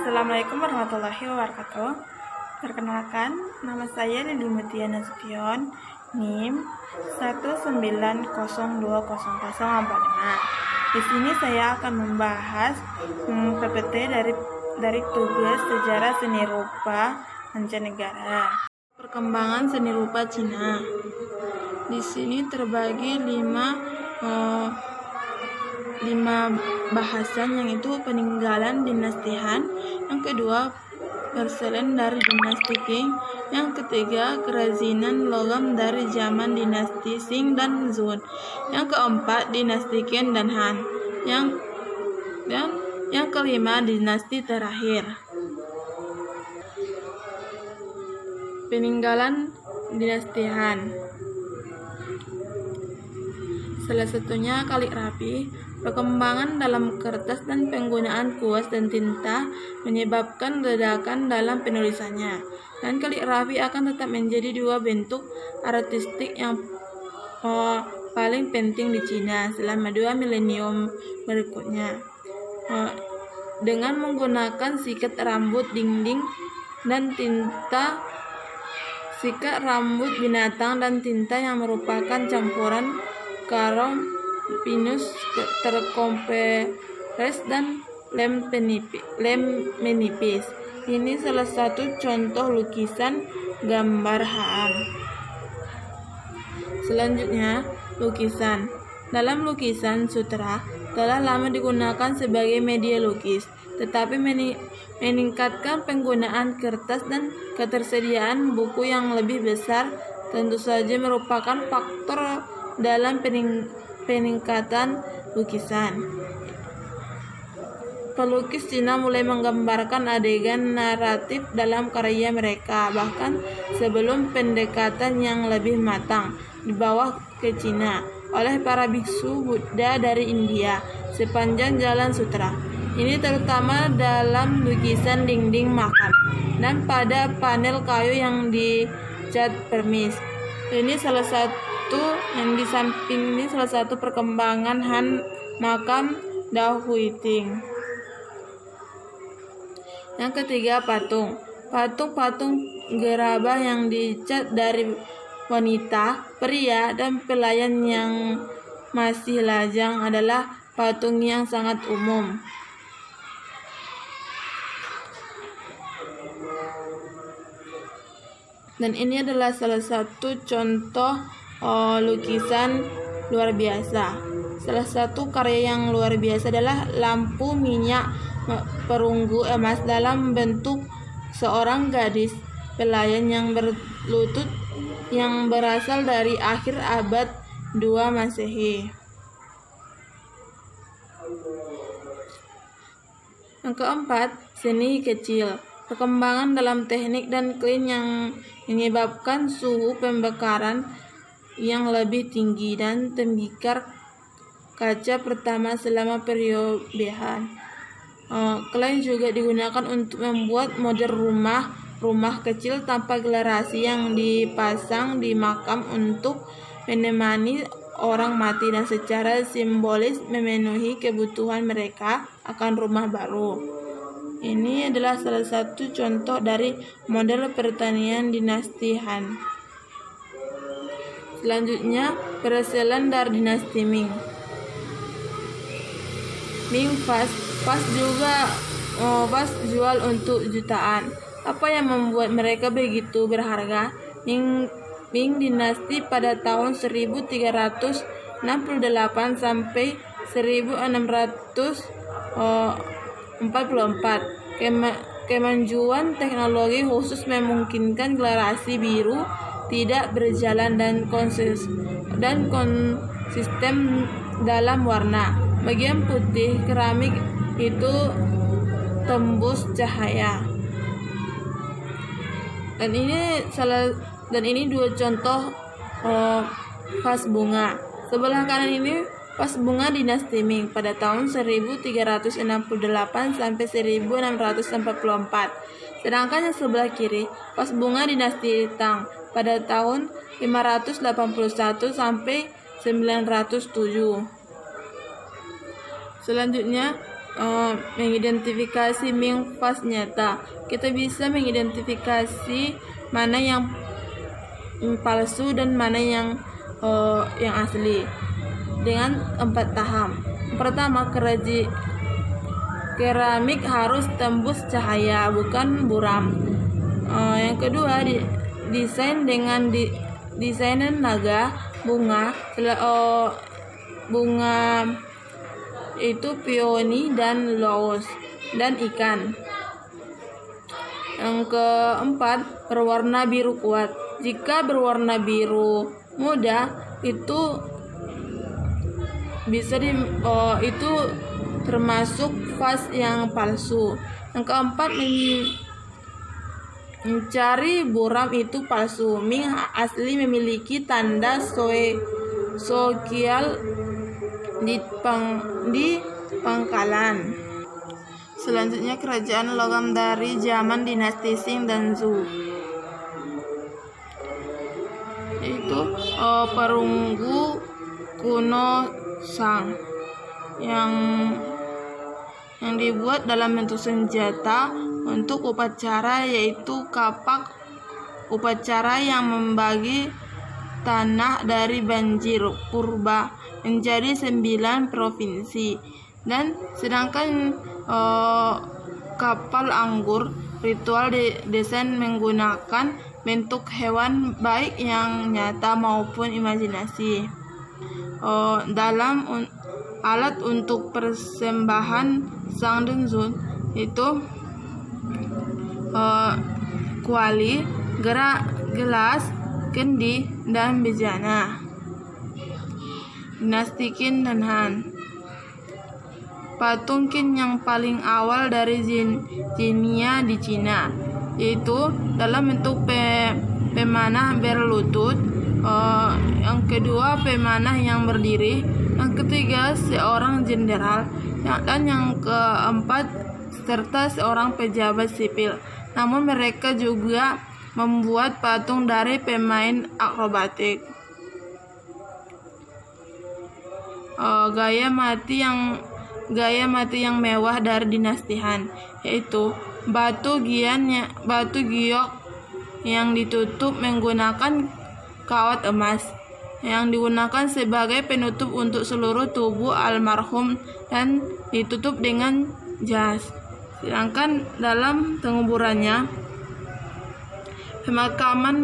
Assalamualaikum warahmatullahi wabarakatuh. Perkenalkan, nama saya Lili Mutia Nasution, NIM 190200045. Di sini saya akan membahas PPT dari tugas sejarah seni rupa mancanegara. Perkembangan seni rupa Cina. Di sini terbagi lima bahasan, yang itu peninggalan dinasti Han, yang kedua perselen dari dinasti Qing, yang ketiga kerajinan logam dari zaman dinasti Qing dan Zhou, yang keempat dinasti Qin dan Han, yang kelima dinasti terakhir. Peninggalan dinasti Han. Salah satunya kaligrafi. Perkembangan dalam kertas dan penggunaan kuas dan tinta menyebabkan ledakan dalam penulisannya, dan kaligrafi akan tetap menjadi dua bentuk artistik yang paling penting di Cina selama 2 milenium berikutnya. Dengan menggunakan sikat rambut dinding dan tinta, sikat rambut binatang dan tinta yang merupakan campuran karom, pinus terkompres dan lem menipis. Ini salah satu contoh lukisan gambar Han. Selanjutnya, lukisan. Dalam lukisan sutra telah lama digunakan sebagai media lukis, tetapi meningkatkan penggunaan kertas dan ketersediaan buku yang lebih besar tentu saja merupakan faktor dalam peningkatan lukisan. Pelukis Cina mulai menggambarkan adegan naratif dalam karya mereka, bahkan sebelum pendekatan yang lebih matang dibawa ke Cina oleh para biksu Buddha dari India sepanjang jalan sutra. Ini terutama dalam lukisan dinding makam dan pada panel kayu yang dicat permis. Ini salah satu perkembangan Han makam Dao Huiting. Yang ketiga, patung. Patung gerabah yang dicat dari wanita, pria, dan pelayan yang masih lajang adalah patung yang sangat umum. Dan ini adalah salah satu contoh lukisan luar biasa. Salah satu karya yang luar biasa adalah lampu minyak perunggu emas dalam bentuk seorang gadis pelayan yang berlutut yang berasal dari akhir abad 2 Masehi. Yang keempat, seni kecil. Perkembangan dalam teknik dan klin yang menyebabkan suhu pembakaran yang lebih tinggi dan tembikar kaca pertama selama periode Han. Klin juga digunakan untuk membuat model rumah kecil tanpa garasi yang dipasang di makam untuk menemani orang mati dan secara simbolis memenuhi kebutuhan mereka akan rumah baru. Ini adalah salah satu contoh dari model pertanian dinasti Han. Selanjutnya, perselen dari dinasti Ming. Ming vas jual untuk jutaan. Apa yang membuat mereka begitu berharga? Ming dinasti pada tahun 1368 sampai 1644. Kemajuan teknologi khusus memungkinkan garasi biru tidak berjalan dan konsisten dalam warna. Bagian putih keramik itu tembus cahaya. Dan ini dua contoh vas bunga. Sebelah kanan ini vas bunga dinasti Ming pada tahun 1368 sampai 1644. Sedangkan yang sebelah kiri vas bunga dinasti Tang pada tahun 581 sampai 907. Selanjutnya, mengidentifikasi Ming Fast nyata. Kita bisa mengidentifikasi mana yang palsu dan mana yang asli dengan 4 tahap. Pertama, keramik harus tembus cahaya, bukan buram. Yang kedua, desain dengan desainan naga, bunga itu peony dan lotus dan ikan. Yang keempat, berwarna biru kuat. Jika berwarna biru muda itu bisa itu termasuk vas yang palsu. Yang keempat, mencari buram itu palsu. Ming asli memiliki tanda sokial di pangkalan. Selanjutnya, kerajaan logam dari zaman dinasti Qing dan Zhou, yaitu perunggu kuno Shang yang dibuat dalam bentuk senjata untuk upacara, yaitu kapak upacara yang membagi tanah dari banjir purba menjadi 9 provinsi. Dan sedangkan kapal anggur ritual desain menggunakan bentuk hewan baik yang nyata maupun imajinasi. Dalam alat untuk persembahan Sang Denzun itu kuali, gelas, kendi, dan bejana. Dinasti Qin dan Han. Patung Qin yang paling awal dari Jinia di Cina, yaitu dalam bentuk pemanah berlutut. Yang kedua, pemanah yang berdiri. Yang ketiga, seorang jenderal. Dan yang keempat, serta seorang pejabat sipil. Namun mereka juga membuat patung dari pemain akrobatik. Gaya mati yang mewah dari dinasti Han, yaitu batu giok yang ditutup menggunakan kawat emas yang digunakan sebagai penutup untuk seluruh tubuh almarhum dan ditutup dengan jas. Sedangkan dalam penguburannya, pemakaman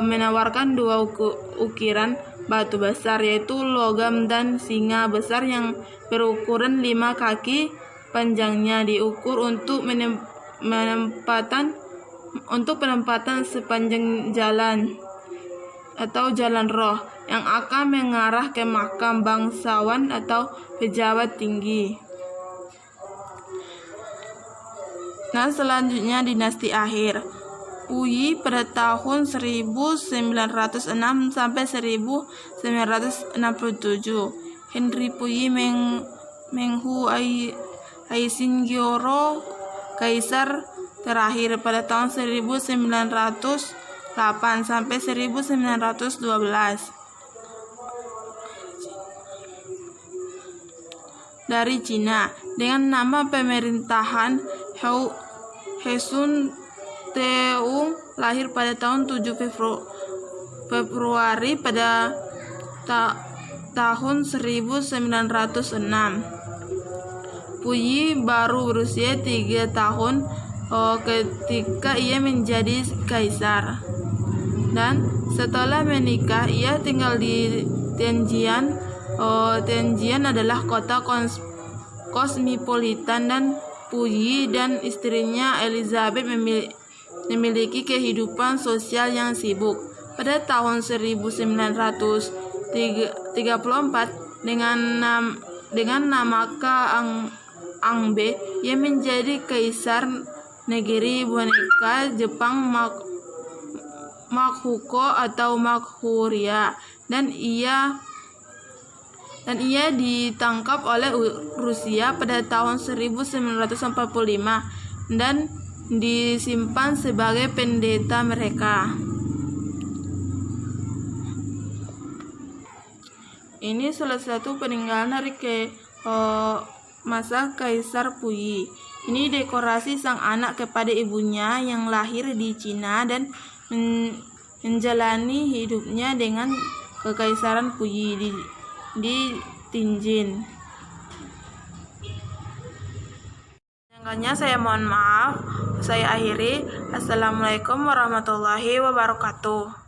menawarkan 2 ukiran batu besar, yaitu logam dan singa besar yang berukuran 5 kaki panjangnya, diukur untuk penempatan sepanjang jalan atau jalan roh yang akan mengarah ke makam bangsawan atau pejabat tinggi. Nah, selanjutnya dinasti akhir. Puyi pada tahun 1906 sampai 1967. Henry Puyi Menghu Aisingyoro, kaisar terakhir pada tahun 1908 sampai 1912. Dari Cina, dengan nama pemerintahan He Sun Teung, lahir pada tahun 7 Februari pada tahun 1906. Puyi baru berusia 3 tahun ketika ia menjadi kaisar. Dan setelah menikah, ia tinggal di Tianjin. Tianjin adalah kota kosmopolitan, dan Puyi dan istrinya Elizabeth memiliki kehidupan sosial yang sibuk. Pada tahun 1934, dengan nama Angbe, ia menjadi kaisar negeri boneka Jepang Makhuko atau Makhurya, dan ia ditangkap oleh Rusia pada tahun 1945 dan disimpan sebagai pendeta mereka. Ini salah satu peninggalan dari masa Kaisar Puyi. Ini dekorasi sang anak kepada ibunya yang lahir di Cina dan menjalani hidupnya dengan Kekaisaran Puyi di Tianjin. Singkatnya saya mohon maaf, saya akhiri. Assalamualaikum warahmatullahi wabarakatuh.